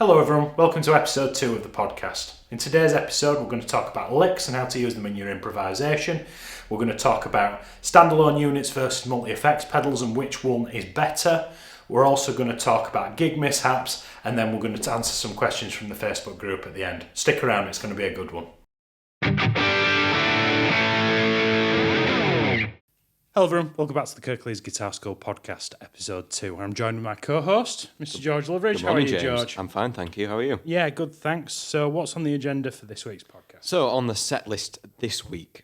Hello everyone, welcome to episode 2 of the podcast. In today's episode we're going to talk about licks and how to use them in your improvisation. We're going to talk about standalone units versus multi-effects pedals and which one is better. We're also going to talk about gig mishaps, and then we're going to answer some questions from the Facebook group at the end. Stick around, it's going to be a good one. Hello everyone, welcome back to the Kirklees Guitar School podcast, episode 2. I'm joined with my co-host, Mr. George Loveridge. Good morning, How are you, James. George? I'm fine, thank you. How are you? Yeah, good, thanks. So what's on the agenda for this week's podcast? So, on the set list this week,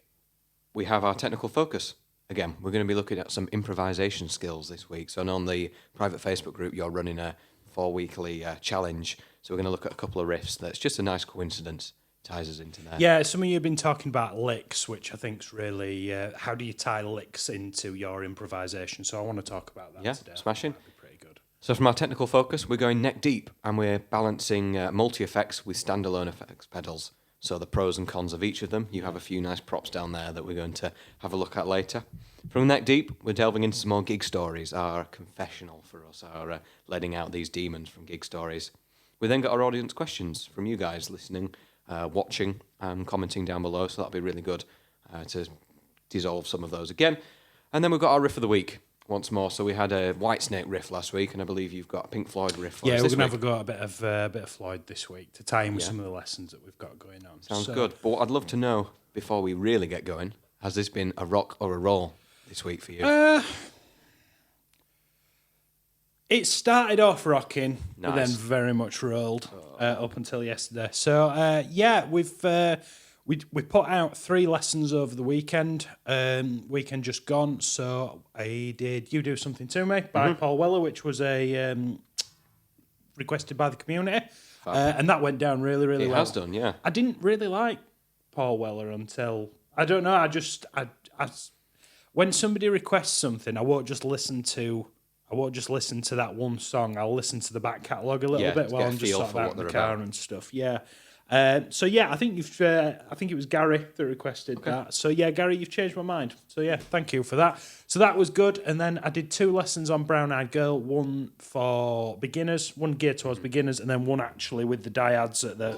we have our technical focus. Again, we're going to be looking at some improvisation skills this week. So, on the private Facebook group, you're running a 4-weekly challenge. So, we're going to look at a couple of riffs. That's just a nice coincidence. Ties us into there. Yeah, some of you have been talking about licks, which I think is really, how do you tie licks into your improvisation? So I want to talk about that today. Smashing. That'd be pretty good. So from our technical focus, we're going neck deep, and we're balancing multi-effects with standalone effects pedals. So the pros and cons of each of them. You have a few nice props down there that we're going to have a look at later. From neck deep, we're delving into some more gig stories, our confessional for us, our letting out these demons from gig stories. We then got our audience questions from you guys listening, watching and commenting down below, so that'll be really good to dissolve some of those again. And then we've got our riff of the week once more. So we had a Whitesnake riff last week, and I believe you've got a Pink Floyd riff for us Yeah, we're this going to week. have a bit of Floyd this week to tie in with some of the lessons that we've got going on. Sounds good. But what I'd love to know, before we really get going, has this been a rock or a roll this week for you? It started off rocking, but then Nice. very much rolled up until yesterday. So we put out 3 lessons over the weekend. Weekend just gone. So I did You Do Something to Me by Paul Weller, which was a requested by the community, and that went down really well. It has done, yeah. I didn't really like Paul Weller until I don't know. I when somebody requests something, I won't just listen to that one song. I'll listen to the back catalogue a little bit to while get a I'm just feel sort of for out what in the they're car about. and stuff. Yeah. I think I think it was Gary that requested that. So yeah, Gary, you've changed my mind. So yeah, thank you for that. So that was good. And then I did 2 lessons on Brown Eyed Girl, one for beginners, one geared towards beginners, and then one actually with the diads at the.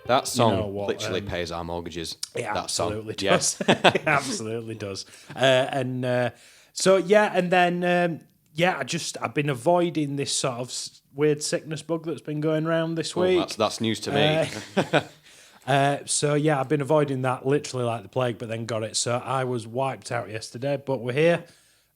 That song what, pays our mortgages. It that absolutely song. does. It absolutely does. So yeah, and then I've been avoiding this sort of weird sickness bug that's been going around this week. That's news to me. So yeah, I've been avoiding that literally like the plague, but then got it. So I was wiped out yesterday, but we're here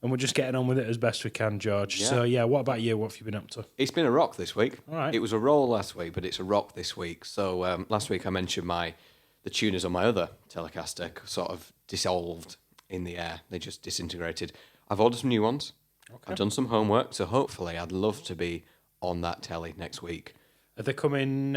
and we're just getting on with it as best we can, George. Yeah. So yeah, what about you? What have you been up to? It's been a rock this week. All right. It was a roll last week, but it's a rock this week. So last week I mentioned the tuners on my other Telecaster sort of dissolved in the air. They just disintegrated. I've ordered some new ones. Okay. I've done some homework, so hopefully I'd love to be on that telly next week. Are they coming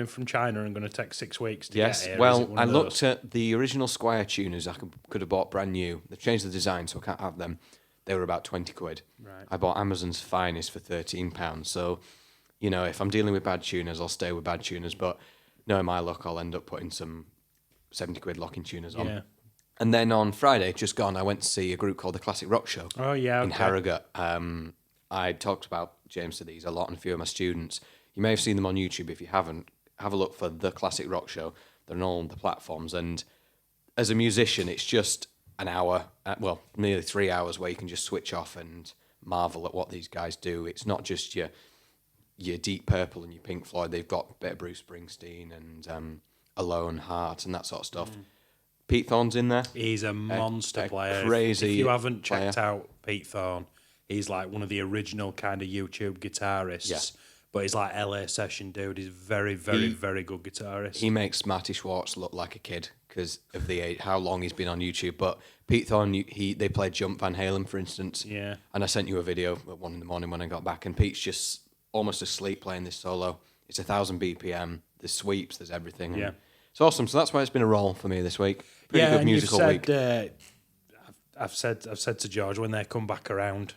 from China and going to take 6 weeks to Yes. get here? Well, I looked at the original Squire tuners I could have bought brand new. They've changed the design, so I can't have them. They were about 20 quid. Right. I bought Amazon's finest for £13. So, if I'm dealing with bad tuners, I'll stay with bad tuners. But knowing my luck, I'll end up putting some 70 quid locking tuners on. Yeah. And then on Friday, just gone, I went to see a group called the Classic Rock Show. Oh yeah. In Okay. Harrogate. I talked about James to these a lot and a few of my students. You may have seen them on YouTube. If you haven't, have a look for the Classic Rock Show. They're on all the platforms. And as a musician, it's just an hour, nearly 3 hours where you can just switch off and marvel at what these guys do. It's not just your Deep Purple and your Pink Floyd. They've got a bit of Bruce Springsteen and Alone Heart and that sort of stuff. Pete Thorne's in there. He's a monster player. Crazy. If you haven't checked out Pete Thorne, he's like one of the original kind of YouTube guitarists. Yeah. But he's like LA session dude. He's very, very, very good guitarist. He makes Marty Schwartz look like a kid because of how long he's been on YouTube. But Pete Thorne, they played Jump Van Halen, for instance. Yeah. And I sent you a video at 1 a.m. when I got back, and Pete's just almost asleep playing this solo. It's 1,000 BPM. There's sweeps. There's everything. Yeah. It's awesome. So that's why it's been a roll for me this week. Pretty good musical week. I've said to George when they come back around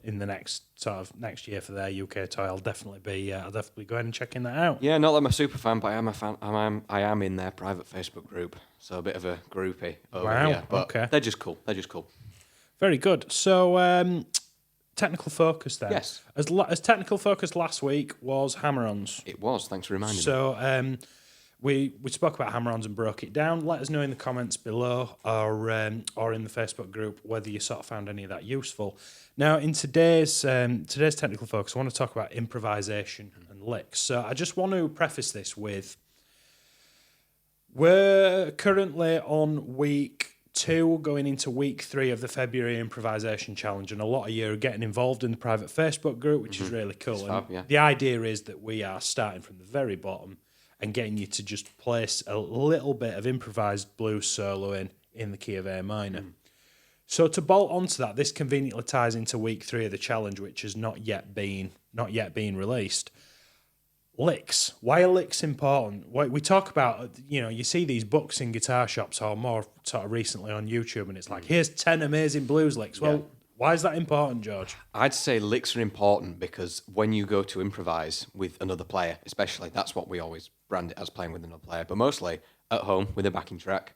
in the next year for their UK tour, I'll definitely be going and checking that out. Yeah, not that I'm a super fan, but I am a fan. I am in their private Facebook group, so a bit of a groupie over here. But okay. they're just cool. Very good. So technical focus then. Yes. As technical focus last week was hammer-ons. It was. Thanks for reminding me. So we spoke about hammer-ons and broke it down. Let us know in the comments below or in the Facebook group whether you sort of found any of that useful. Now, in today's technical focus, I want to talk about improvisation and licks. So I just want to preface this with we're currently on week 2, going into week 3 of the February Improvisation Challenge, and a lot of you are getting involved in the private Facebook group, which is really cool. Fab, yeah. The idea is that we are starting from the very bottom and getting you to just place a little bit of improvised blues soloing in the key of A minor. So to bolt onto that, this conveniently ties into week 3 of the challenge, which has not yet been released. Licks. Why are licks important? We talk about, you see these books in guitar shops or more sort of recently on YouTube, and it's like, here's 10 amazing blues licks. Well, why is that important, George? I'd say licks are important because when you go to improvise with another player, especially, that's what we always brand it as, playing with another player, but mostly at home with a backing track,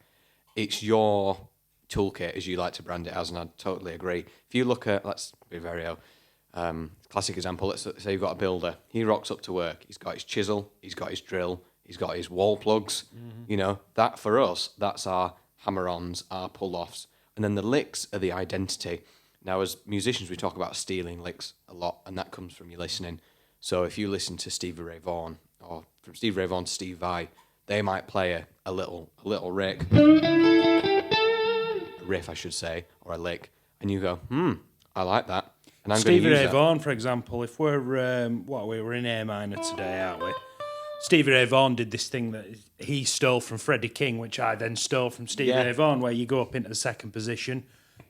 it's your toolkit, as you like to brand it as, and I totally agree. If you look at, let's be very classic example, let's say you've got a builder. He rocks up to work. He's got his chisel, he's got his drill, he's got his wall plugs. That for us, that's our hammer-ons, our pull-offs. And then the licks are the identity. Now, as musicians, we talk about stealing licks a lot, and that comes from your listening. So if you listen to Stevie Ray Vaughan, or from Stevie Ray Vaughan to Steve Vai, they might play a little riff, I should say, or a lick, and you go, I like that. And I'm Stevie Ray Vaughan, for example, if we're in A minor today, aren't we? Stevie Ray Vaughan did this thing that he stole from Freddie King, which I then stole from Stevie Ray Vaughan, where you go up into the second position,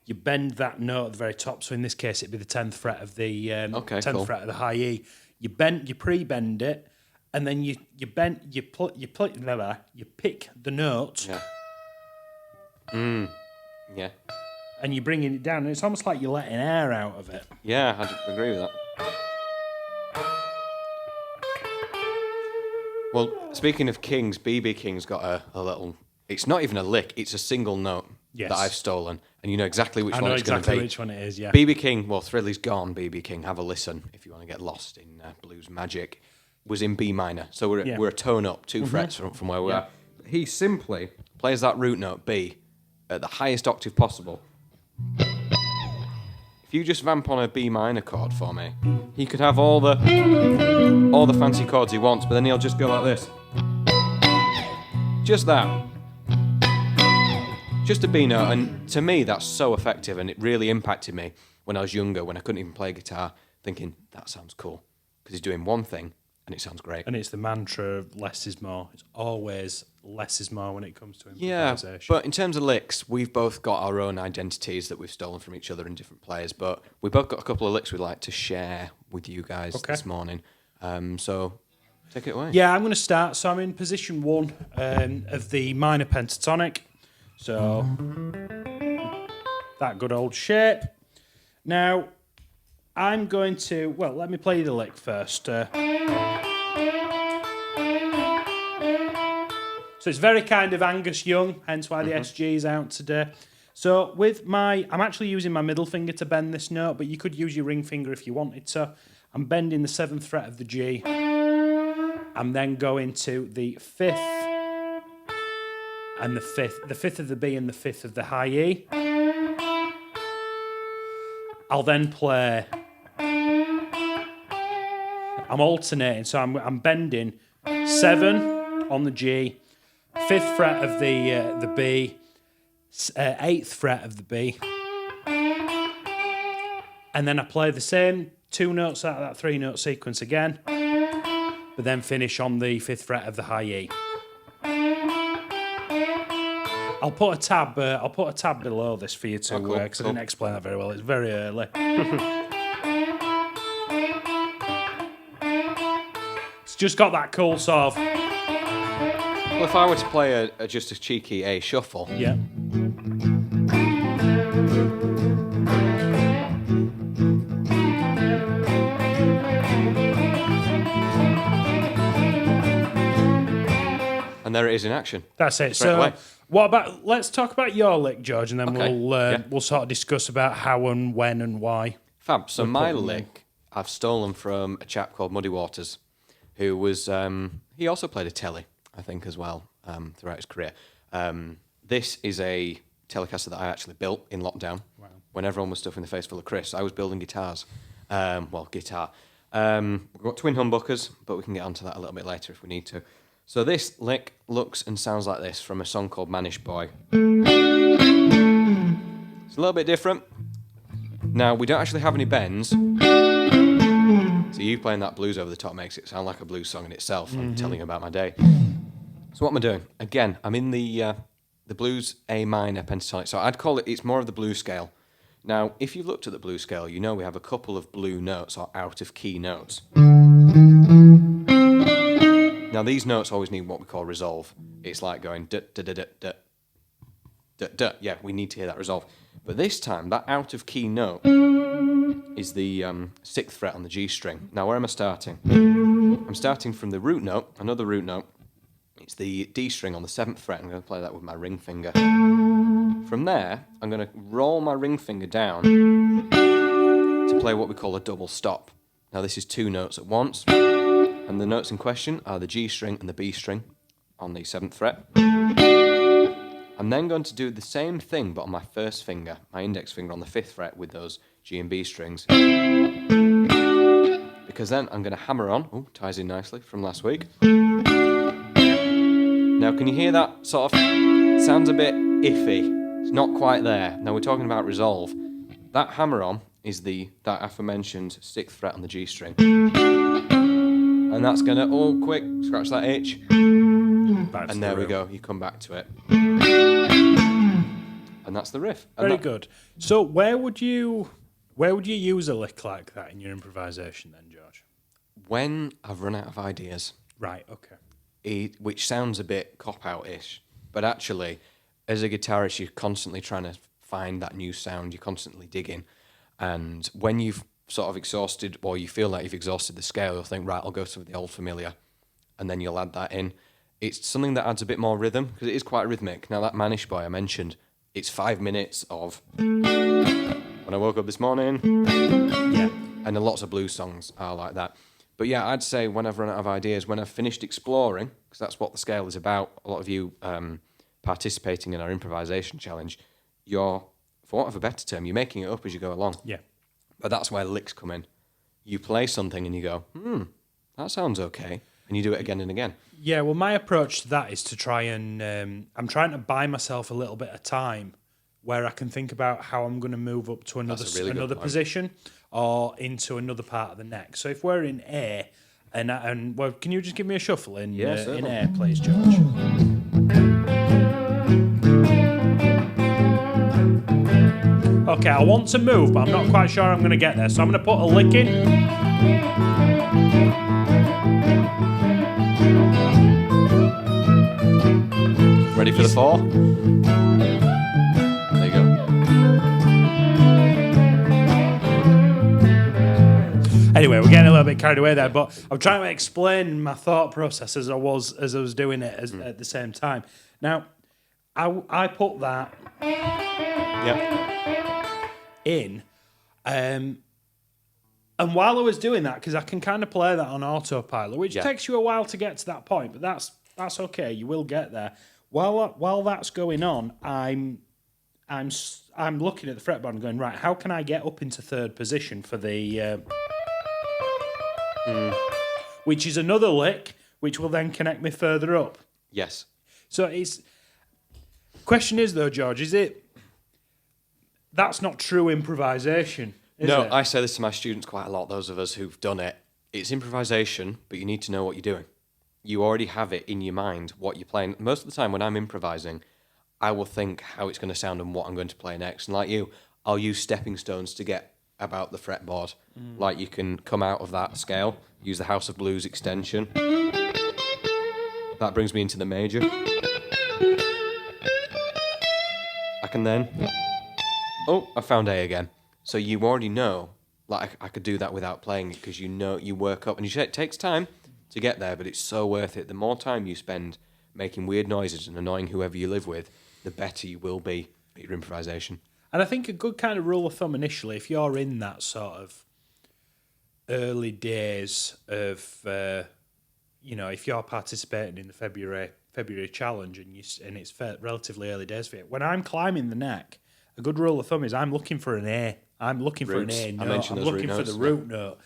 you bend that note at the very top. So in this case, it'd be the 10th fret of the fret of the high E. You pre-bend it, and then you pick the notes. Yeah. And you're bringing it down, and it's almost like you're letting air out of it. Yeah, I agree with that. Well, speaking of Kings, BB King's got a little... It's not even a lick, it's a single note that I've stolen, and you know exactly which one it's going to be. I know exactly which one it is, yeah. BB King, well, Thrilly's gone, BB King, have a listen if you want to get lost in blues magic, was in B minor. So we're a tone up, 2 frets from where we are. He simply plays that root note, B, at the highest octave possible. If you just vamp on a B minor chord for me, he could have all the fancy chords he wants, but then he'll just go like this. Just that. Just a B note, and to me that's so effective, and it really impacted me when I was younger, when I couldn't even play guitar, thinking, that sounds cool, because he's doing one thing, and it sounds great. And it's the mantra of less is more. It's always less is more when it comes to improvisation. Yeah, but in terms of licks, we've both got our own identities that we've stolen from each other in different players, but we've both got a couple of licks we'd like to share with you guys this morning. So, take it away. Yeah, I'm going to start. So I'm in position 1 of the minor pentatonic. So, that good old shape. Now, I'm going to... Well, let me play the lick first. So it's very kind of Angus Young, hence why the SG is out today. So with I'm actually using my middle finger to bend this note, but you could use your ring finger if you wanted to. I'm bending the 7th fret of the G. I'm then going to the 5th and the 5th of the B and the 5th of the high E. I'll then play... I'm alternating, so I'm bending 7 on the G, 5th fret of the B, 8th fret of the B, and then I play the same 2 notes out of that 3-note sequence again, but then finish on the 5th fret of the high E. I'll put a tab below this for you to because I didn't explain that very well. It's very early. It's just got that cool sort of... Well, if I were to play just a cheeky A shuffle... Yeah. And there it is in action. That's it. Straight away. What about... Let's talk about your lick, George, and then we'll sort of discuss about how and when and why. Fab. So We my put them in. lick, I've stolen from a chap called Muddy Waters, who was, he also played a telly, I think, as well, throughout his career. This is a Telecaster that I actually built in lockdown. Wow. When everyone was stuffing the face full of Chris. I was building guitars. Guitar. We've got twin humbuckers, but we can get onto that a little bit later if we need to. So this lick looks and sounds like this from a song called Manish Boy. It's a little bit different. Now, we don't actually have any bends. So you playing that blues over the top makes it sound like a blues song in itself. I'm telling you about my day. So what am I doing? Again, I'm in the blues A minor pentatonic. So I'd call it, it's more of the blues scale. Now, if you've looked at the blues scale, you know we have a couple of blue notes or out of key notes. Now, these notes always need what we call resolve. It's like going da da da da da da da. Yeah, we need to hear that resolve. But this time, that out of key note is the 6th fret on the G string. Now, where am I starting? I'm starting from the root note, another root note. It's the D string on the 7th fret. I'm going to play that with my ring finger. From there, I'm going to roll my ring finger down to play what we call a double stop. Now, this is 2 notes at once. And the notes in question are the G string and the B string on the 7th fret. I'm then going to do the same thing, but on my first finger, my index finger on the 5th fret with those G and B strings. Because then I'm going to hammer on, ties in nicely from last week. Now, can you hear that sort of, sounds a bit iffy. It's not quite there. Now, we're talking about resolve. That hammer on is that aforementioned 6th fret on the G string. And that's going to, quick, scratch that itch. And there we go, you come back to it. And that's the riff. Very good. So where would you use a lick like that in your improvisation then, George? When I've run out of ideas. Right, okay. Which sounds a bit cop-out-ish. But actually, as a guitarist, you're constantly trying to find that new sound. You're constantly digging. And when you've sort of exhausted, or you feel like you've exhausted the scale, you'll think, right, I'll go to the old familiar. And then you'll add that in. It's something that adds a bit more rhythm, because it is quite rhythmic. Now, that Manish Boy I mentioned, it's 5 minutes of when I woke up this morning. Yeah. And lots of blues songs are like that. But yeah, I'd say when I've run out of ideas, when I've finished exploring, because that's what the scale is about, a lot of you participating in our improvisation challenge, you're, for want of a better term, you're making it up as you go along. Yeah. But that's where licks come in. You play something and you go, that sounds okay. And you do it again and again. Yeah, well, my approach to that is to try and... I'm trying to buy myself a little bit of time where I can think about how I'm going to move up to another position or into another part of the neck. So if we're in A, and well, can you just give me a shuffle in A, please, George? Okay, I want to move, but I'm not quite sure I'm going to get there. So I'm going to put a lick in. Ready for the 4? There you go. Anyway, we're getting a little bit carried away there, but I'm trying to explain my thought process as I was doing it at the same time. Now, I put that in, and while I was doing that, because I can kind of play that on autopilot, which takes you a while to get to that point, but that's okay. You will get there. While that's going on, I'm looking at the fretboard and going, right, how can I get up into third position for the which is another lick, which will then connect me further up. Yes. So question is though, George, that's not true improvisation, is No, it? I say this to my students quite a lot, those of us who've done it. It's improvisation, but you need to know what you're doing. You already have it in your mind, what you're playing. Most of the time when I'm improvising, I will think how it's going to sound and what I'm going to play next. And like you, I'll use stepping stones to get about the fretboard. Like you can come out of that scale, use the House of Blues extension. That brings me into the major. I can then... I found A again. So you already know, like I could do that without playing it, because you know you work up. And it takes time to get there, but it's so worth it. The more time you spend making weird noises and annoying whoever you live with, the better you will be at your improvisation. And I think a good kind of rule of thumb initially, if you're in that sort of early days of, if you're participating in the February challenge and it's relatively early days for you. When I'm climbing the neck, a good rule of thumb is I'm looking for an A. I'm looking for an A note. I'm looking for the root note.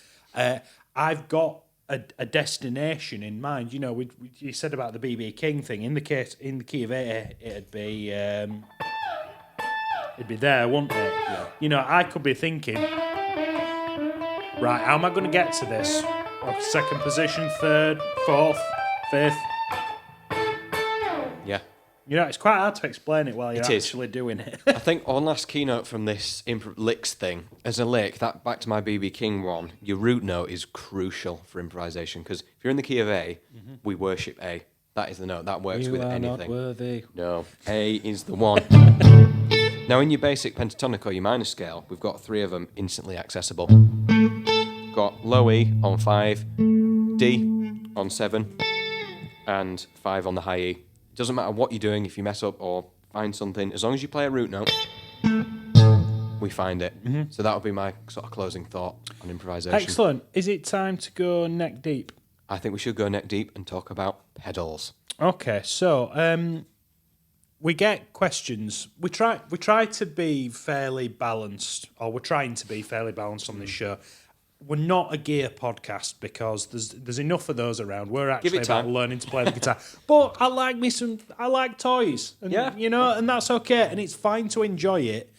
I've got a destination in mind. You know, you said about the BB King thing. In the key of A, it'd be there, wouldn't it? Yeah. You know, I could be thinking, right, how am I going to get to this? Second position, third, fourth, fifth. Yeah. You know, it's quite hard to explain it while you're actually doing it. I think one last keynote from this licks thing. As a lick, that back to my BB King one, your root note is crucial for improvisation because if you're in the key of A, we worship A. That is the note. That works with anything. You are not worthy. No. A is the one. Now, in your basic pentatonic or your minor scale, we've got 3 of them instantly accessible. Got low E on 5, D on 7, and 5 on the high E. Doesn't matter what you're doing, if you mess up or find something, as long as you play a root note, we find it. So that would be my sort of closing thought on improvisation. Excellent. Is it time to go neck deep? I think we should go neck deep and talk about pedals. Okay, so we get questions. We try to be fairly balanced, or we're trying to be fairly balanced on this show. We're not a gear podcast because there's enough of those around. We're actually about learning to play the guitar. But I like toys. And, and that's okay. And it's fine to enjoy it.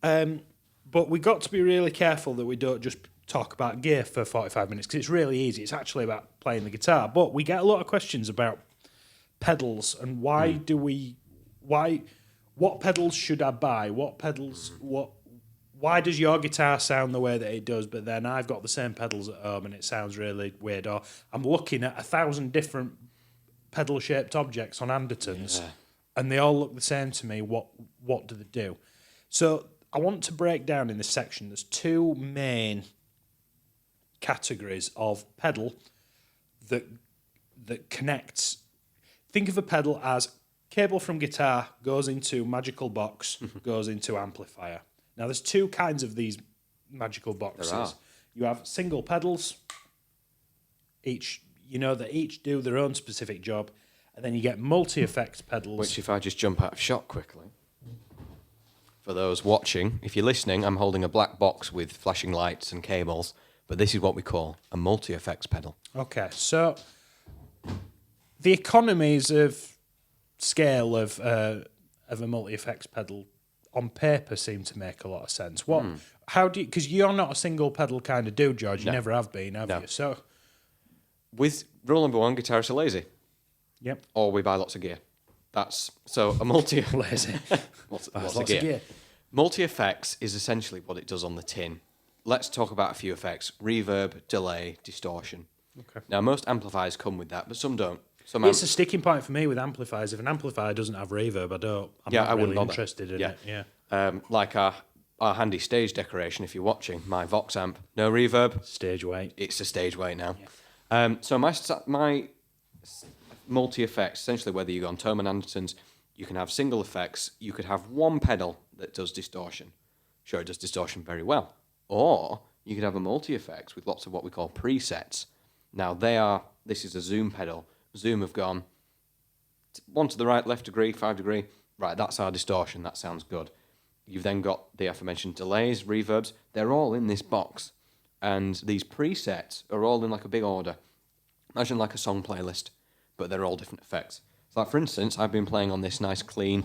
But we got to be really careful that we don't just talk about gear for 45 minutes because it's really easy. It's actually about playing the guitar. But we get a lot of questions about pedals and what pedals should I buy? Why does your guitar sound the way that it does, but then I've got the same pedals at home and it sounds really weird? Or I'm looking at 1,000 different pedal-shaped objects on Andertons, and they all look the same to me. What do they do? So I want to break down in this section. There's 2 main categories of pedal that connects. Think of a pedal as cable from guitar goes into magical box, goes into amplifier. Now, there's 2 kinds of these magical boxes. You have single pedals, each do their own specific job, and then you get multi-effects pedals. Which, if I just jump out of shot quickly, for those watching, if you're listening, I'm holding a black box with flashing lights and cables, but this is what we call a multi-effects pedal. Okay, so the economies of scale of a multi-effects pedal on paper seem to make a lot of sense. How do you, because you're not a single pedal kind of dude, George. You never have been, have you? So, with rule number 1, guitarists are lazy. Yep. Or we buy lots of gear. So a multi lazy. lots of gear. Multi-effects is essentially what it does on the tin. Let's talk about a few effects: reverb, delay, distortion. Okay. Now, most amplifiers come with that, but some don't. It's a sticking point for me with amplifiers. If an amplifier doesn't have reverb, I'm not really interested in it. Yeah. Like our handy stage decoration, if you're watching, my Vox amp, no reverb. Stage weight. It's a stage weight now. Yeah. So my multi-effects, essentially whether you go on Thomann Andertons, you can have single effects. You could have one pedal that does distortion. Sure, it does distortion very well. Or you could have a multi-effects with lots of what we call presets. Now, this is a zoom pedal. Zoom have gone 1 to the right, left degree, 5 degree. Right, that's our distortion. That sounds good. You've then got the aforementioned delays, reverbs. They're all in this box. And these presets are all in like a big order. Imagine like a song playlist, but they're all different effects. So like, for instance, I've been playing on this nice clean.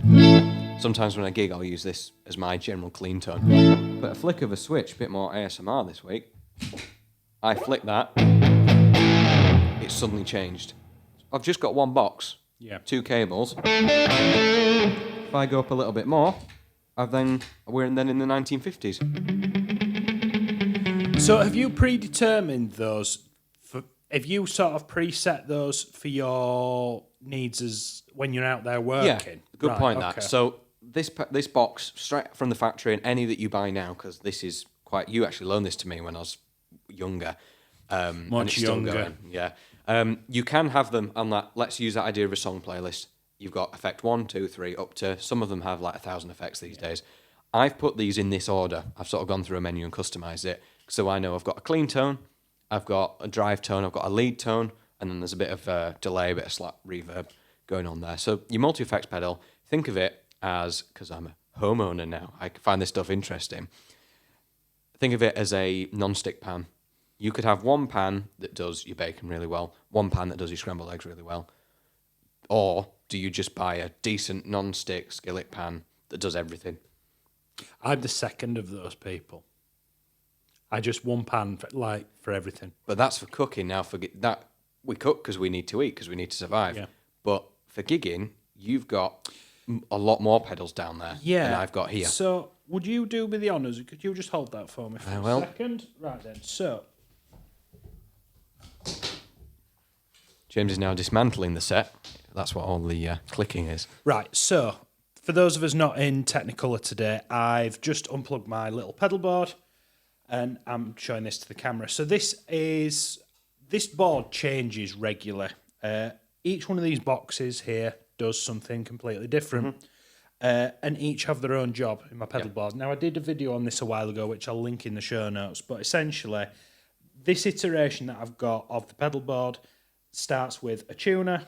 Sometimes when I gig, I'll use this as my general clean tone. But a flick of a switch, a bit more ASMR this week. I flick that. It's suddenly changed. I've just got one box, 2 cables. If I go up a little bit more, we're then in the 1950s. So have you predetermined those? Have you sort of preset those for your needs as when you're out there working? Yeah, good point. Okay. That. So this box straight from the factory, and any that you buy now, because this is quite. You actually loaned this to me when I was younger. Much younger. Yeah. You can have them on that. Let's use that idea of a song playlist. You've got effect 1, 2, 3, up to some of them have like 1,000 effects these days. I've put these in this order. I've sort of gone through a menu and customised it. So I know I've got a clean tone, I've got a drive tone, I've got a lead tone, and then there's a bit of delay, a bit of slap reverb going on there. So your multi-effects pedal, think of it as, because I'm a homeowner now, I find this stuff interesting. Think of it as a non-stick pan. You could have one pan that does your bacon really well, one pan that does your scrambled eggs really well. Or do you just buy a decent non-stick skillet pan that does everything? I'm the second of those people. I just one pan for everything. But that's for cooking. Now, for that, we cook because we need to eat, because we need to survive. Yeah. But for gigging, you've got a lot more pedals down there than I've got here. So would you do me the honours? Could you just hold that for me for a second? Right then. So James is now dismantling the set. That's what all the clicking is. Right, so for those of us not in Technicolor today, I've just unplugged my little pedal board and I'm showing this to the camera. So this board changes regularly. Each one of these boxes here does something completely different. And each have their own job in my pedal board. Now, I did a video on this a while ago, which I'll link in the show notes, but essentially, this iteration that I've got of the pedal board starts with a tuner,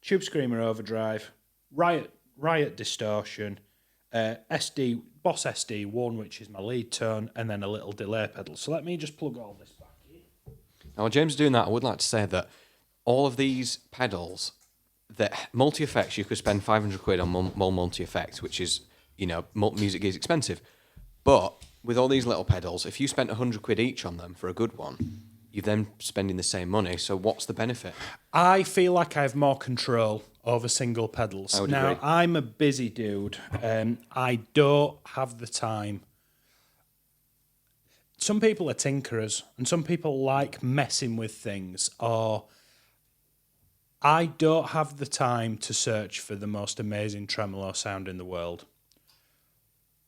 Tube Screamer overdrive, Riot distortion, Boss SD1, which is my lead tone, and then a little delay pedal. So let me just plug all this back in. Now, while James is doing that, I would like to say that all of these pedals, that multi-effects, you could spend 500 quid on more multi-effects, which is, music is expensive. But with all these little pedals, if you spent 100 quid each on them for a good one, you're then spending the same money. So what's the benefit? I feel like I have more control over single pedals. I would now, agree. I'm a busy dude. I don't have the time. Some people are tinkerers, and some people like messing with things, or I don't have the time to search for the most amazing tremolo sound in the world.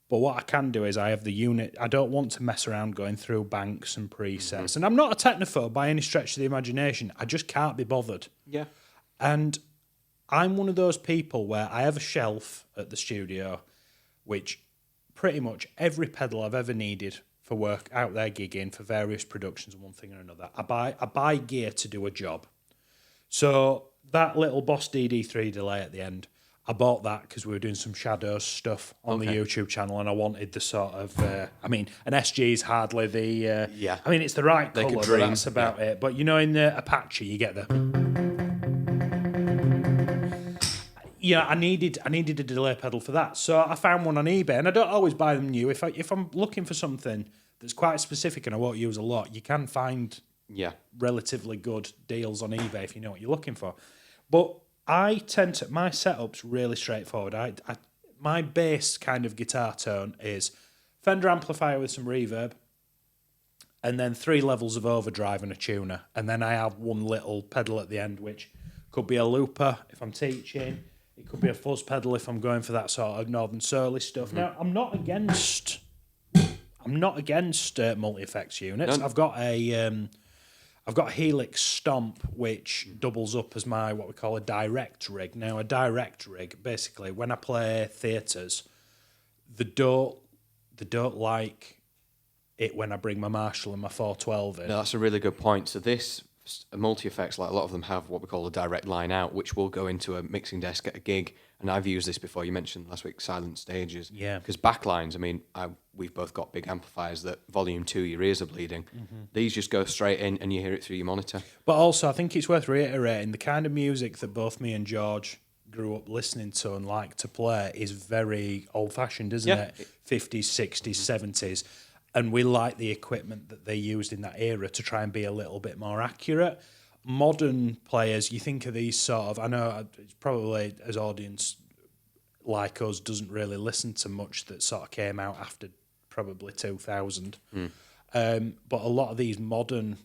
But what I can do is I have the unit. I don't want to mess around going through banks and presets. And I'm not a technophobe by any stretch of the imagination. I just can't be bothered. Yeah. And I'm one of those people where I have a shelf at the studio, which pretty much every pedal I've ever needed for work out there gigging for various productions and one thing or another. I buy gear to do a job. So that little Boss DD3 delay at the end, I bought that because we were doing some Shadows stuff on the YouTube channel, and I wanted the sort of, an SG is hardly the, it's the right colour, but that's about it. But in the Apache, you get the, I needed a delay pedal for that. So I found one on eBay, and I don't always buy them new. If I'm looking for something that's quite specific and I won't use a lot, you can find relatively good deals on eBay if you know what you're looking for. But my setup's really straightforward. My bass kind of guitar tone is Fender amplifier with some reverb, and then 3 levels of overdrive and a tuner, and then I have one little pedal at the end, which could be a looper if I'm teaching. It could be a fuzz pedal if I'm going for that sort of Northern Soul-y stuff. Now, I'm not against multi-effects units. No. I've got a Helix Stomp, which doubles up as my what we call a direct rig. Now, a direct rig, basically, when I play theatres, they don't like it when I bring my Marshall and my 412 in. No, that's a really good point. So this multi-effects, like a lot of them have what we call a direct line out, which will go into a mixing desk at a gig. And I've used this before. You mentioned last week silent stages. Yeah. Because backlines, we've both got big amplifiers that volume 2, your ears are bleeding. These just go straight in and you hear it through your monitor. But also, I think it's worth reiterating, the kind of music that both me and George grew up listening to and like to play is very old-fashioned, isn't it? 50s, 60s, 70s. And we like the equipment that they used in that era to try and be a little bit more accurate. Modern players, you think of these sort of, I know it's probably as audience like us doesn't really listen to much that sort of came out after probably 2000. But a lot of these modern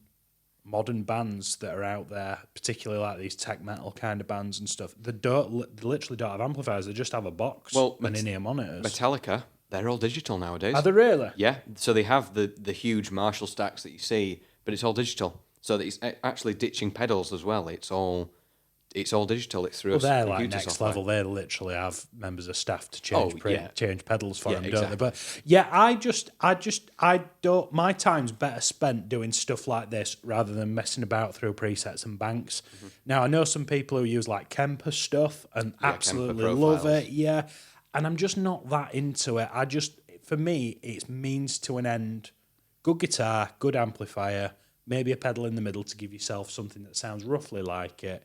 bands that are out there, particularly like these tech metal kind of bands and stuff, they literally don't have amplifiers. They just have a box and in-ear monitors. Metallica, they're all digital nowadays. Are they really? Yeah. So they have the huge Marshall stacks that you see, but it's all digital. So that it's actually ditching pedals as well. It's all it's all digital. It's through Well, they're computer like next software. level. They literally have members of staff to change yeah. change pedals for Yeah, them, don't they? exactly. But yeah, I don't. My time's better spent doing stuff like this rather than messing about through presets and banks. Now I know some people who use like Kemper stuff and absolutely Kemper love profiles. it. Yeah, and I'm just not that into it. For me, it's means to an end. Good guitar, good amplifier, maybe a pedal in the middle to give yourself something that sounds roughly like it.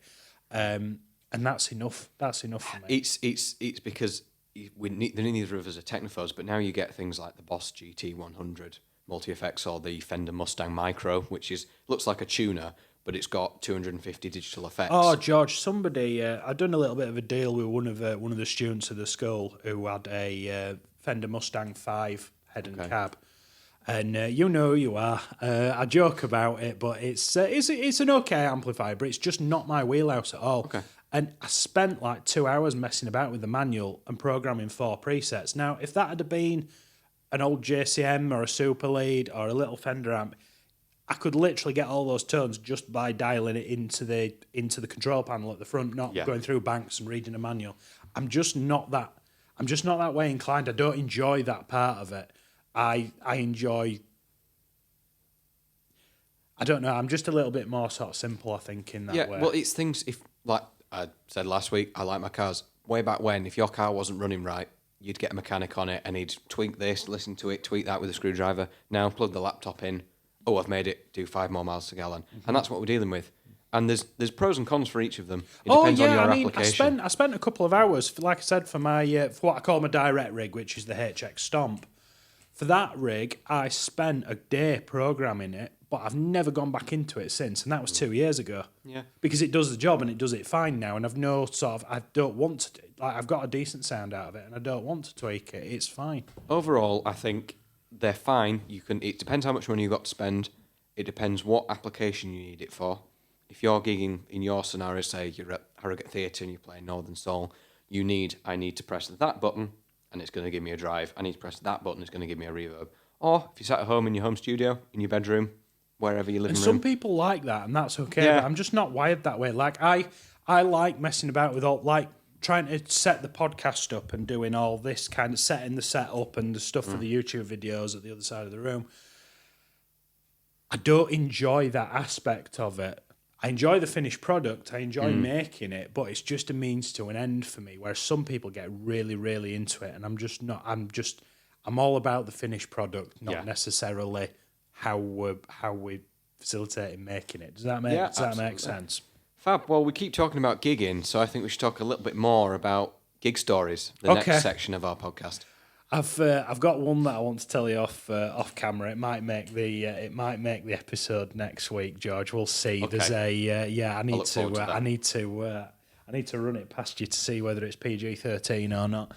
And that's enough. That's enough for me. It's because neither of us are technophobes, but now you get things like the Boss GT100 multi-effects or the Fender Mustang Micro, which looks like a tuner, but it's got 250 digital effects. Oh, George, somebody, I'd done a little bit of a deal with one of the students of the school who had a Fender Mustang 5 head and cab. And you know who you are. I joke about it, but it's an okay amplifier, but it's just not my wheelhouse at all. Okay. And I spent like 2 hours messing about with the manual and programming 4 presets. Now, if that had been an old JCM or a Super Lead or a little Fender amp, I could literally get all those tones just by dialing it into the control panel at the front, not going through banks and reading a manual. I'm just not that way inclined. I don't enjoy that part of it. I enjoy. I don't know. I'm just a little bit more sort of simple, I think, in that way. Well, it's things. If like I said last week, I like my cars. Way back when, if your car wasn't running right, you'd get a mechanic on it and he'd tweak this, listen to it, tweak that with a screwdriver. Now plug the laptop in. Oh, I've made it do 5 more miles a gallon, and that's what we're dealing with. And there's pros and cons for each of them. It depends on your application. I spent a couple of hours, like I said, for my for what I call my direct rig, which is the HX Stomp. For that rig, I spent a day programming it, but I've never gone back into it since, and that was 2 years ago. Yeah. Because it does the job and it does it fine now, and I don't want to. Like, I've got a decent sound out of it, and I don't want to tweak it. It's fine. Overall, I think they're fine. It depends how much money you've got to spend. It depends what application you need it for. If you're gigging in your scenario, say you're at Harrogate Theatre and you're playing Northern Soul, I need to press that button and it's going to give me a drive. I need to press that button, it's going to give me a reverb. Or if you're sat at home in your home studio, in your bedroom, wherever you live. And some people like that, and that's okay. Yeah. But I'm just not wired that way. Like I like messing about with all, like trying to set the podcast up and doing all this kind of setting the setup and the stuff for the YouTube videos at the other side of the room. I don't enjoy that aspect of it. I enjoy the finished product. I enjoy making it, but it's just a means to an end for me. Whereas some people get really, really into it, and I'm just not. I'm all about the finished product, not necessarily how we facilitate in making it. Does that make sense? Fab. Well, we keep talking about gigging, so I think we should talk a little bit more about gig stories. The next section of our podcast. I've got one that I want to tell you off camera. It might make the episode next week, George. We'll see. Okay. There's I need to run it past you to see whether it's PG-13 or not.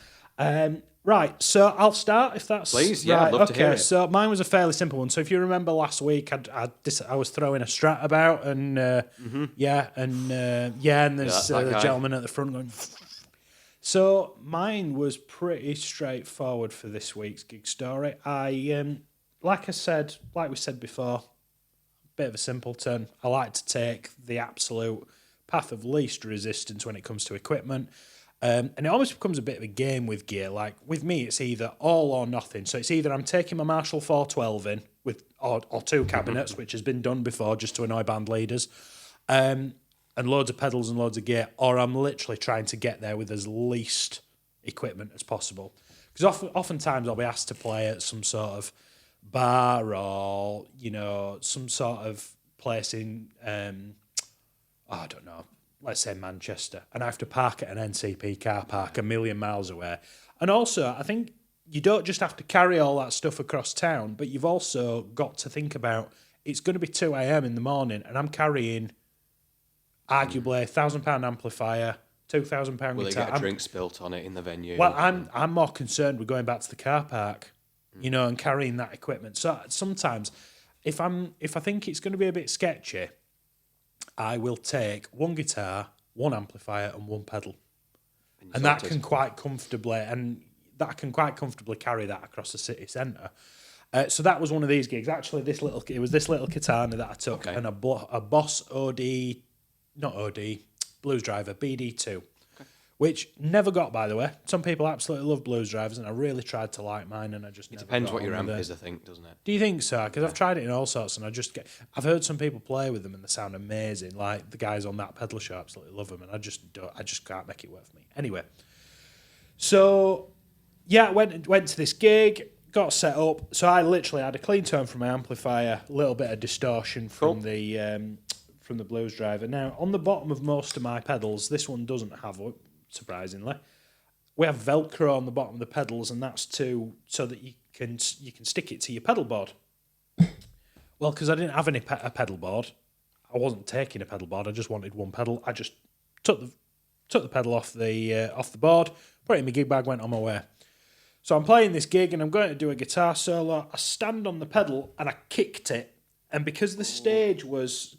Right, so I'll start if that's please. Yeah, right. I'd love to hear it. So mine was a fairly simple one. So if you remember last week, I was throwing a Strat about, and there's the gentleman at the front going. So mine was pretty straightforward for this week's gig story. Like we said before, bit of a simpleton. I like to take the absolute path of least resistance when it comes to equipment. And it almost becomes a bit of a game with gear. Like with me, it's either all or nothing. So it's either I'm taking my Marshall 412 in or 2 cabinets, which has been done before just to annoy band leaders. And loads of pedals and loads of gear, or I'm literally trying to get there with as least equipment as possible. Because oftentimes I'll be asked to play at some sort of bar or, some sort of place in, I don't know, let's say Manchester, and I have to park at an NCP car park a million miles away. And also, I think you don't just have to carry all that stuff across town, but you've also got to think about it's going to be 2 a.m. in the morning, and I'm carrying arguably £1,000 amplifier, £2,000 guitar. Will they get a drink spilt on it in the venue? Well, I'm more concerned with going back to the car park, and carrying that equipment. So sometimes, if I think it's going to be a bit sketchy, I will take 1 guitar, 1 amplifier, and 1 pedal, and that can quite comfortably carry that across the city centre. So that was one of these gigs. Actually, this little Katana that I took, and a Boss British blues driver, BD2, which never got, by the way. Some people absolutely love blues drivers, and I really tried to like mine, and I just never Depends got what your on amp with it. is, I think, doesn't it? Do you think so? Because I've tried it in all sorts, and I've heard some people play with them, and they sound amazing. Like the guys on that pedal show, absolutely love them, and I just can't make it work for me. Anyway, so yeah, went to this gig, got set up. So I literally had a clean tone from my amplifier, a little bit of distortion from the blues driver. Now on the bottom of most of my pedals, this one doesn't have it, surprisingly. We have Velcro on the bottom of the pedals, and that's so that you can stick it to your pedal board. Well, because I didn't have a pedal board, I wasn't taking a pedal board. I just wanted one pedal. I just took the pedal off the board, put it in my gig bag, went on my way. So I'm playing this gig, and I'm going to do a guitar solo. I stand on the pedal, and I kicked it. And because the stage was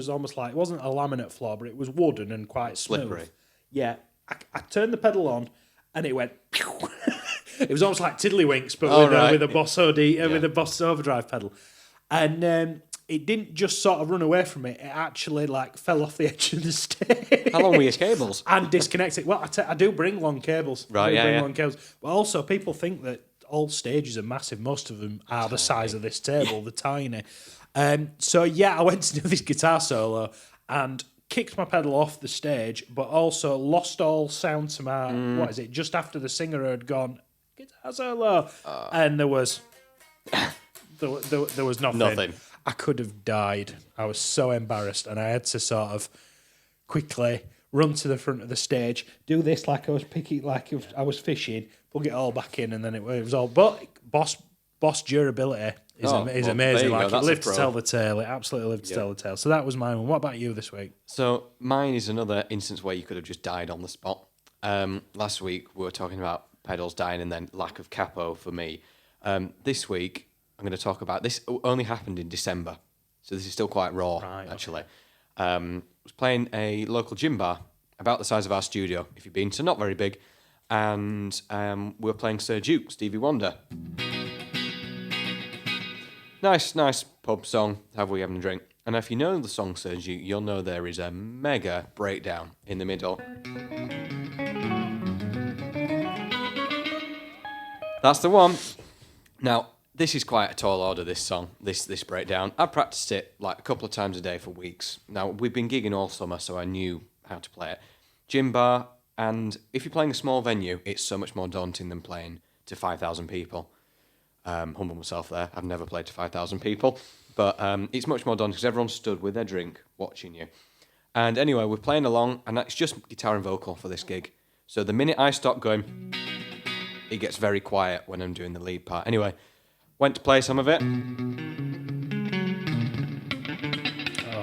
almost like, it wasn't a laminate floor, but it was wooden and quite smooth. Slippery. Yeah, I turned the pedal on, and it went. It was almost like Tiddlywinks, but with a Boss with a Boss Overdrive pedal, and it didn't just sort of run away from it. It actually like fell off the edge of the stage. How long were your cables? And disconnected. Well, I do bring long cables. Right, Long cables. But also, people think that all stages are massive. Most of them are the size of this table. They're tiny. So yeah, I went to do this guitar solo and kicked my pedal off the stage, but also lost all sound to my what is it? Just after the singer had gone guitar solo, and there was nothing. I could have died. I was so embarrassed, and I had to sort of quickly run to the front of the stage, do this like I was picking, like if I was fishing, plug it all back in, and then it was all. But Boss durability is amazing. Like it lived to tell the tale. It absolutely lived to tell the tale. So that was my one. What about you this week? So mine is another instance where you could have just died on the spot. Last week we were talking about pedals dying and then lack of capo for me. This week I'm going to talk about this. Only happened in December, so this is still quite raw actually. I was playing a local gym bar about the size of our studio, if you've been, so not very big, and we were playing Sir Duke, Stevie Wonder. Nice pub song, have we having a drink. And if you know the song Sir Duke, you'll know there is a mega breakdown in the middle. That's the one. Now, this is quite a tall order, this song, this breakdown. I practiced it like a couple of times a day for weeks. Now, we've been gigging all summer, so I knew how to play it. Gym bar, and if you're playing a small venue, it's so much more daunting than playing to 5,000 people. Humble myself there. I've never played to 5,000 people, but it's much more daunting because everyone stood with their drink watching you. And anyway, we're playing along, and it's just guitar and vocal for this gig. So the minute I stop going, it gets very quiet when I'm doing the lead part. Anyway, went to play some of it.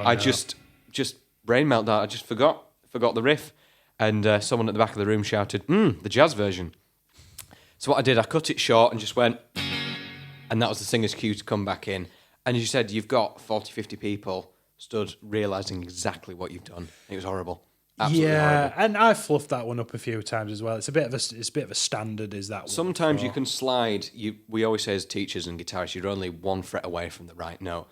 I just brain melted out. I just forgot the riff, and someone at the back of the room shouted, the jazz version. So what I did, I cut it short and just went, and that was the singer's cue to come back in. And as you said, you've got 40, 50 people stood realising exactly what you've done. It was horrible. Absolutely horrible. And I fluffed that one up a few times as well. It's a bit of a standard, is that one? Sometimes you can slide. We always say as teachers and guitarists, you're only one fret away from the right note.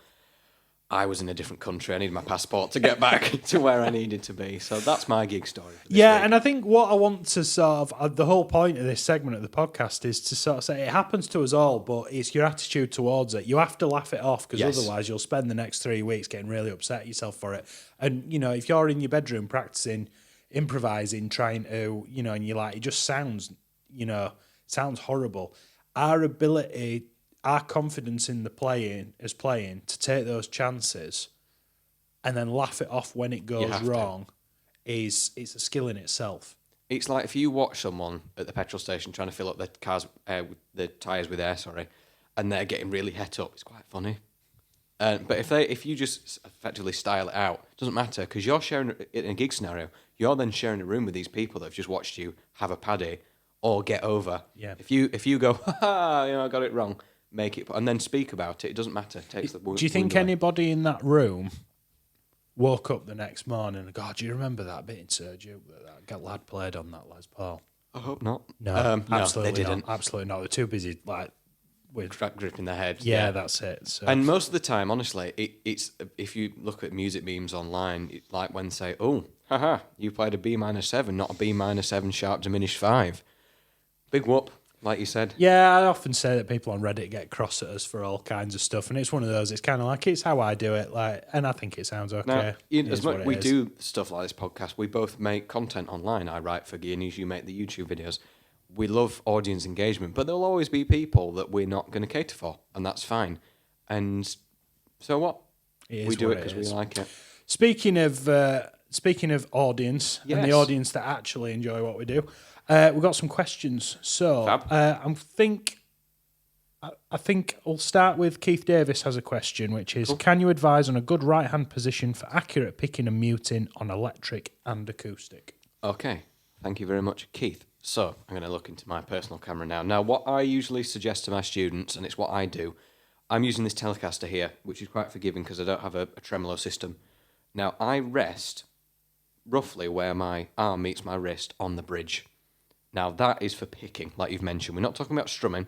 I was in a different country. I needed my passport to get back to where I needed to be. So that's my gig story. For this week. And I think what I want to sort of, the whole point of this segment of the podcast is to sort of say it happens to us all, but it's your attitude towards it. You have to laugh it off because otherwise you'll spend the next 3 weeks getting really upset at yourself for it. And, if you're in your bedroom practicing, improvising, trying to, and you're like, it just sounds horrible. Our confidence in the playing to take those chances and then laugh it off when it goes wrong it's a skill in itself. It's like if you watch someone at the petrol station trying to fill up their cars, the tyres with air, and they're getting really het up, it's quite funny. But if you just effectively style it out, it doesn't matter because you're sharing in a gig scenario. You're then sharing a room with these people that have just watched you have a paddy or get over. Yeah. If you go, I got it wrong. Make it and then speak about it. It doesn't matter. It takes the Do you think anybody in that room woke up the next morning and go, do you remember that bit in Sir Duke that lad played on that Les Paul? I hope not. No, absolutely they didn't. Not. Absolutely not. They're too busy gripping their head. Yeah, that's it. So. And most of the time, honestly, it's if you look at music memes online, it's like when they say, "Oh, haha, you played a B-7, not a B-7 sharp diminished 5." Big whoop, like you said. Yeah, I often say that people on Reddit get cross at us for all kinds of stuff, and it's one of those. It's kind of like it's how I do it, and I think it sounds okay. Now, as much we do stuff like this podcast, we both make content online. I write for Gear News, you make the YouTube videos. We love audience engagement, but there'll always be people that we're not going to cater for, and that's fine. And so what? We do it because we like it. Speaking of audience and the audience that actually enjoy what we do, we've got some questions. So I think I'll start with Keith Davis has a question, which is, Can you advise on a good right-hand position for accurate picking and muting on electric and acoustic? Okay, thank you very much, Keith. So I'm going to look into my personal camera now. Now, what I usually suggest to my students, and it's what I do, I'm using this Telecaster here, which is quite forgiving because I don't have a tremolo system. Now, I rest roughly where my arm meets my wrist on the bridge. Now, that is for picking, like you've mentioned. We're not talking about strumming.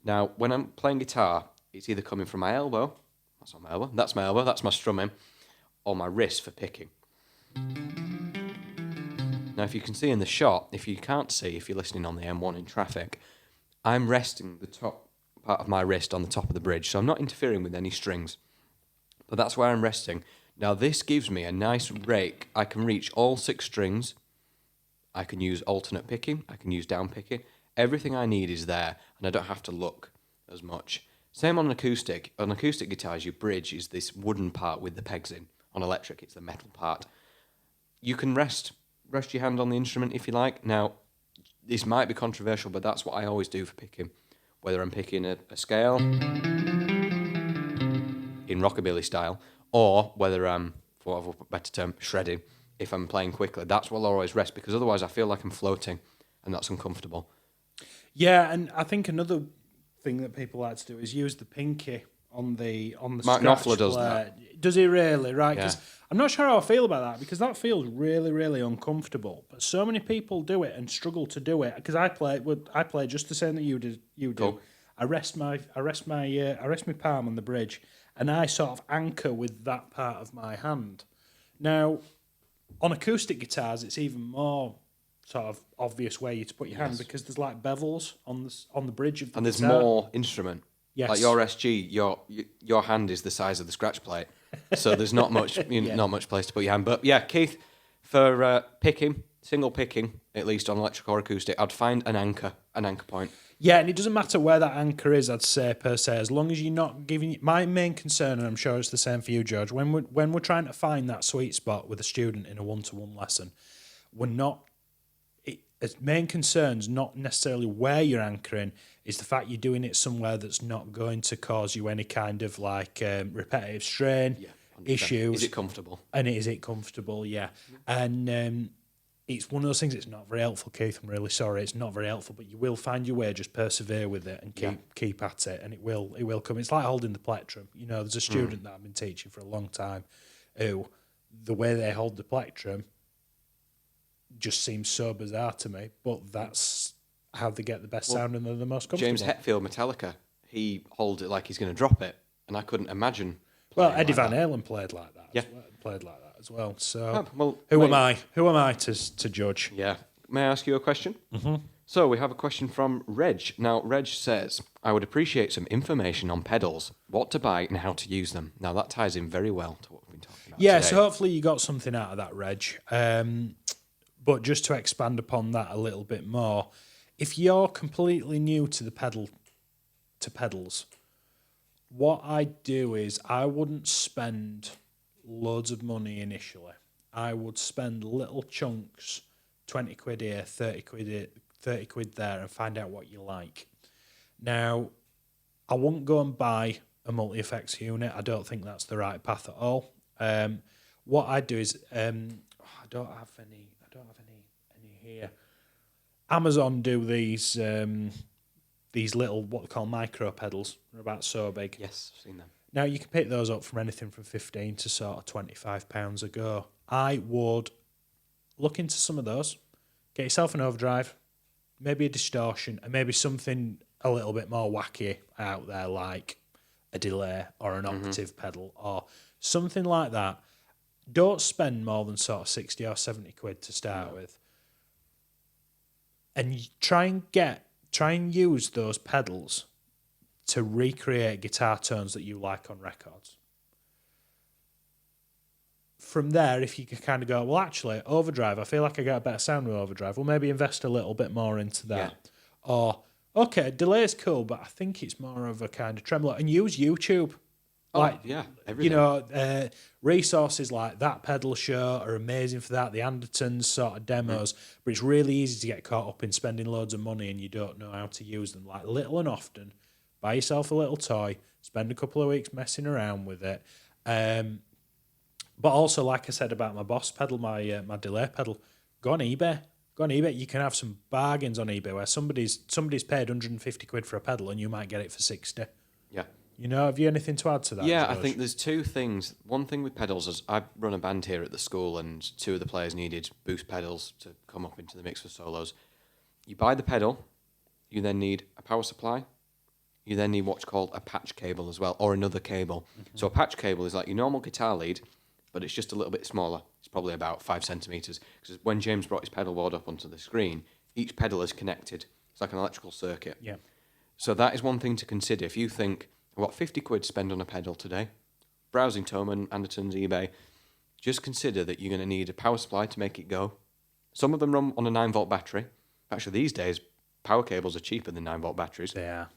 Now, when I'm playing guitar, it's either coming from my elbow, that's not my elbow, that's my strumming, or my wrist for picking. Now, if you can see in the shot, if you can't see, if you're listening on the M1 in traffic, I'm resting the top part of my wrist on the top of the bridge, so I'm not interfering with any strings. But that's where I'm resting. Now, this gives me a nice rake. I can reach all 6 strings. I can use alternate picking. I can use down picking. Everything I need is there, and I don't have to look as much. Same on an acoustic. On acoustic guitars, your bridge is this wooden part with the pegs in. On electric, it's the metal part. You can rest your hand on the instrument if you like. Now, this might be controversial, but that's what I always do for picking. Whether I'm picking a scale in rockabilly style, or whether I'm, for want of a better term, shredding, if I'm playing quickly, that's what I'll always rest, because otherwise I feel like I'm floating, and that's uncomfortable. Yeah, and I think another thing that people like to do is use the pinky on the Mark Knopfler does that. Does he really? Right? Yeah. I'm not sure how I feel about that, because that feels really, really uncomfortable. But so many people do it and struggle to do it. Because I play just the same that you do. Cool. I rest my palm on the bridge, and I sort of anchor with that part of my hand. Now, on acoustic guitars, it's even more sort of obvious where you to put your hand, because there's like bevels on the bridge of the and there's guitar. more instrument. Yes. Like your SG, your hand is the size of the scratch plate, so there's not much not much place to put your hand. But yeah, Keith, for picking, single picking, at least on electric or acoustic, I'd find an anchor point. Yeah, and it doesn't matter where that anchor is, I'd say, per se, as long as you're not giving... My main concern, and I'm sure it's the same for you, George, when we're trying to find that sweet spot with a student in a one-to-one lesson, we're not... main concern's not necessarily where you're anchoring, is the fact you're doing it somewhere that's not going to cause you any kind of repetitive strain, issues. Is it comfortable? And is it comfortable, yeah. And it's one of those things, it's not very helpful, Keith. I'm really sorry, it's not very helpful, but you will find your way, just persevere with it and keep at it, and it will come. It's like holding the plectrum. You know, there's a student that I've been teaching for a long time who, the way they hold the plectrum just seems so bizarre to me, but that's how they get the best sound and they're the most comfortable. James Hetfield, Metallica, he holds it like he's going to drop it, and I couldn't imagine. Well, Eddie Van Halen played like that. Yeah, played like that as well. So, who am I? Who am I to judge? Yeah. May I ask you a question? Mm-hmm. So we have a question from Reg. Now, Reg says, I would appreciate some information on pedals, what to buy and how to use them. Now, that ties in very well to what we've been talking about today. So hopefully you got something out of that, Reg. But just to expand upon that a little bit more, if you're completely new to pedals, what I do is I wouldn't spend loads of money initially. I would spend little chunks, 20 quid here, 30 quid there, and find out what you like. Now, I won't go and buy a multi-effects unit. I don't think that's the right path at all. What I do is I don't have any here. Amazon do these little what they call micro pedals. They're about so big. Yes, I've seen them. Now you can pick those up from anything from £15 to sort of £25 a go. I would look into some of those. Get yourself an overdrive, maybe a distortion, and maybe something a little bit more wacky out there, like a delay or an octave pedal or something like that, don't spend more than sort of 60 or 70 quid to start with. And you try and use those pedals to recreate guitar tones that you like on records. From there, if you can kind of go, well, actually, overdrive, I feel like I get a better sound with overdrive. Well, maybe invest a little bit more into that. Yeah. Or, okay, delay is cool, but I think it's more of a kind of tremolo. And use YouTube. Everything. Resources like That Pedal Show are amazing for that. The Andertons sort of demos. But it's really easy to get caught up in spending loads of money and you don't know how to use them. Like, little and often, buy yourself a little toy, spend a couple of weeks messing around with it. But also, like I said about my Boss pedal, my delay pedal, go on eBay. Go on eBay. You can have some bargains on eBay where somebody's paid 150 quid for a pedal and you might get it for 60. Yeah. You know, have you anything to add to that? Yeah, George? I think there's two things. One thing with pedals is I run a band here at the school and two of the players needed boost pedals to come up into the mix for solos. You buy the pedal, you then need a power supply, you then need what's called a patch cable as well, or another cable. So a patch cable is like your normal guitar lead, but it's just a little bit smaller. It's probably about 5 centimetres. Because when James brought his pedal board up onto the screen, each pedal is connected. It's like an electrical circuit. Yeah. So that is one thing to consider. If you think, I've got 50 quid to spend on a pedal today, browsing Thomann, Anderton's, eBay, just consider that you're going to need a power supply to make it go. Some of them run on a 9-volt battery. Actually, these days, power cables are cheaper than 9-volt batteries. They are.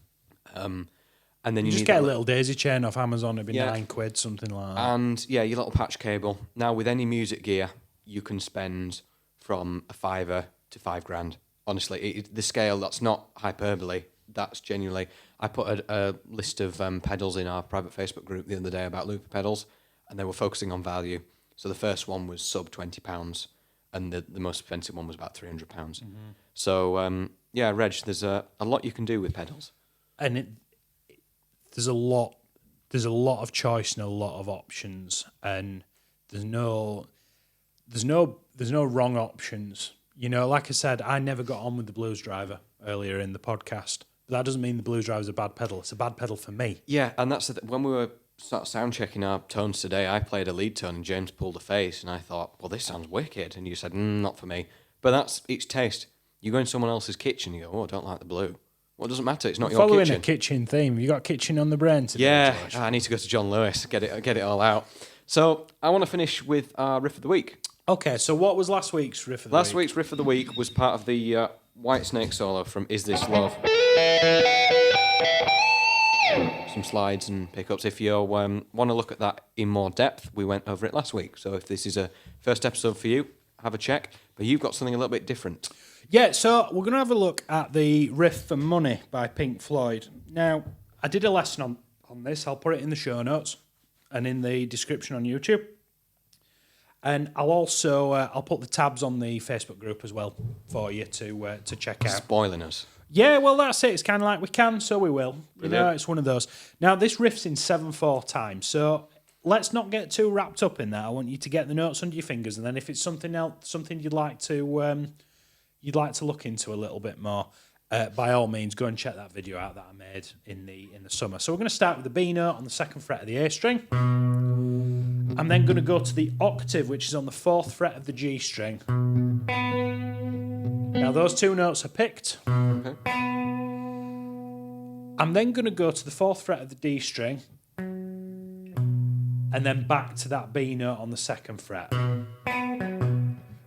And then you just need get a little daisy chain off Amazon, it'd be 9 quid, something like that. And yeah, your little patch cable. Now, with any music gear, you can spend from a £5 to £5,000. Honestly, the scale, that's not hyperbole. That's genuinely... I put a list of pedals in our private Facebook group the other day about looper pedals, and they were focusing on value. So the first one was sub £20, and the most expensive one was about £300. So, yeah, Reg, there's a lot you can do with pedals. And there's a lot of choice and a lot of options, and there's no wrong options. You know, like I said, I never got on with the Blues Driver earlier in the podcast, but that doesn't mean the Blues Driver is a bad pedal. It's a bad pedal for me. Yeah, and that's when we were sort of sound checking our tones today, I played a lead tone and James pulled a face, and I thought, well, this sounds wicked, and you said, not for me. But that's each taste. You go in someone else's kitchen, you go, oh, I don't like the blue. Well, it doesn't matter. It's not your kitchen. Following a kitchen theme. You got kitchen on the brain today, yeah, George? I need to go to John Lewis, get it all out. So I want to finish with our riff of the week. Okay, so what was last week's riff of the week? Last week's riff of the week was part of the White Snake solo from Is This Love? Some slides and pickups. If you want to look at that in more depth, we went over it last week. So if this is a first episode for you, have a check. But you've got something a little bit different. Yeah, so we're going to have a look at the Riff for Money by Pink Floyd. Now, I did a lesson on this. I'll put it in the show notes and in the description on YouTube. And I'll also I'll put the tabs on the Facebook group as well for you to check out. Spoiling us. Yeah, well, that's it. It's kind of like we can, so we will. You Brilliant. know, it's one of those. Now, this riff's in 7/4 time, so let's not get too wrapped up in that. I want you to get the notes under your fingers, and then if it's something else, something you'd like to look into a little bit more, by all means, go and check that video out that I made in the summer. So we're going to start with the B note on the 2nd fret of the A string. I'm then going to go to the octave, which is on the 4th fret of the G string. Now those two notes are picked. Okay. I'm then going to go to the 4th fret of the D string, and then back to that B note on the 2nd fret.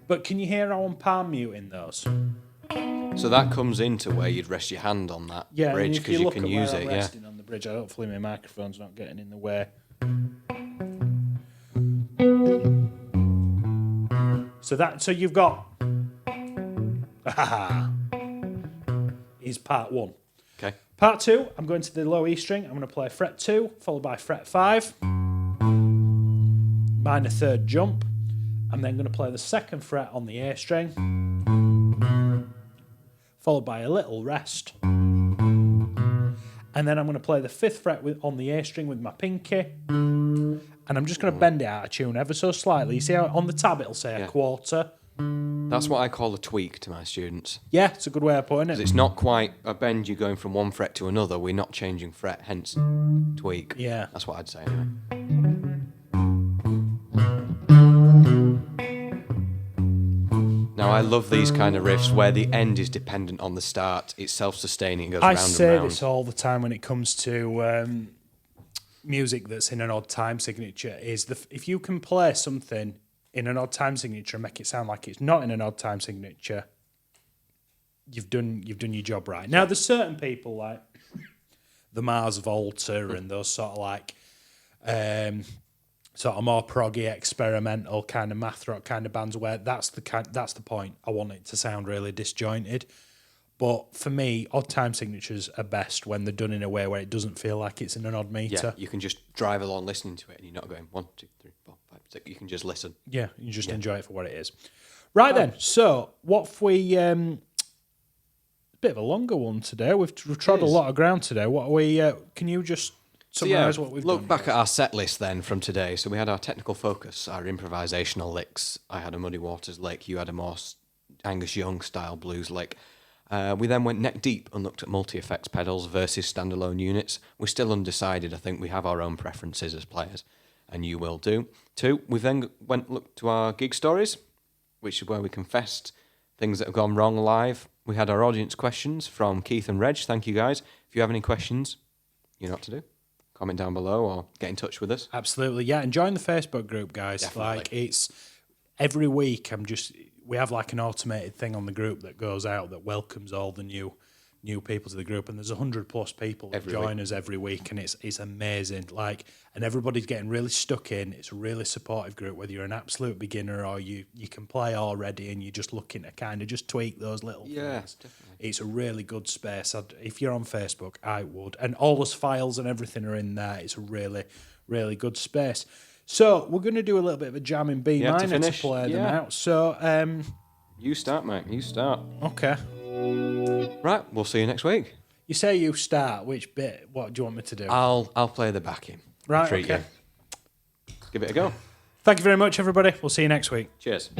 But can you hear how I'm palm muting those? So that comes into where you'd rest your hand on that bridge because you can use it. Yeah. Resting on the bridge, hopefully my microphone's not getting in the way. So you've got is part 1. Okay. Part 2, I'm going to the low E string. I'm going to play fret 2, followed by fret 5, minor 3rd jump. I'm then going to play the 2nd fret on the A string, followed by a little rest. And then I'm going to play the 5th fret on the A string with my pinky. And I'm just going to bend it out of tune ever so slightly. You see how on the tab it'll say a quarter? That's what I call a tweak to my students. Yeah, it's a good way of putting it. It's not quite a bend, you're going from one fret to another. We're not changing fret, hence tweak. Yeah. That's what I'd say anyway. Now, I love these kind of riffs where the end is dependent on the start. It's self-sustaining, it goes I round and say round. this all the time when it comes to music that's in an odd time signature, is if you can play something in an odd time signature and make it sound like it's not in an odd time signature, you've done your job right. Now, there's certain people like the Mars Volta and those sort of like sort of more proggy, experimental kind of math rock kind of bands where that's the point. I want it to sound really disjointed. But for me, odd time signatures are best when they're done in a way where it doesn't feel like it's in an odd meter. Yeah, you can just drive along listening to it and you're not going 1, 2, 3, 4, 5, 6. You can just listen. Yeah, you just enjoy it for what it is. Right then, so what if we... a bit of a longer one today. We've trod a lot of ground today. What are we... can you just summarise what we've done? Look back at our set list then from today. So we had our technical focus, our improvisational licks. I had a Muddy Waters lick. You had a more Angus Young style blues lick. We then went neck deep and looked at multi-effects pedals versus standalone units. We're still undecided. I think we have our own preferences as players, and you will do too. We then looked to our gig stories, which is where we confessed things that have gone wrong live. We had our audience questions from Keith and Reg. Thank you, guys. If you have any questions, you know what to do. Comment down below or get in touch with us. Absolutely, yeah. And join the Facebook group, guys. Definitely. Like, it's every week. We have like an automated thing on the group that goes out that welcomes all the new people to the group, and there's 100+ people that join us every week, and it's amazing. Like, and everybody's getting really stuck in. It's a really supportive group, whether you're an absolute beginner or you can play already and you're just looking to kind of just tweak those little things. Definitely. It's a really good space. If you're on Facebook, I would, and all those files and everything are in there. It's a really, really good space. So we're going to do a little bit of a jam in B minor to play them out. So you start, mate. You start. Okay. Right, we'll see you next week. You say you start. Which bit? What do you want me to do? I'll play the backing. Right, Treat okay. You. Give it a go. Thank you very much, everybody. We'll see you next week. Cheers.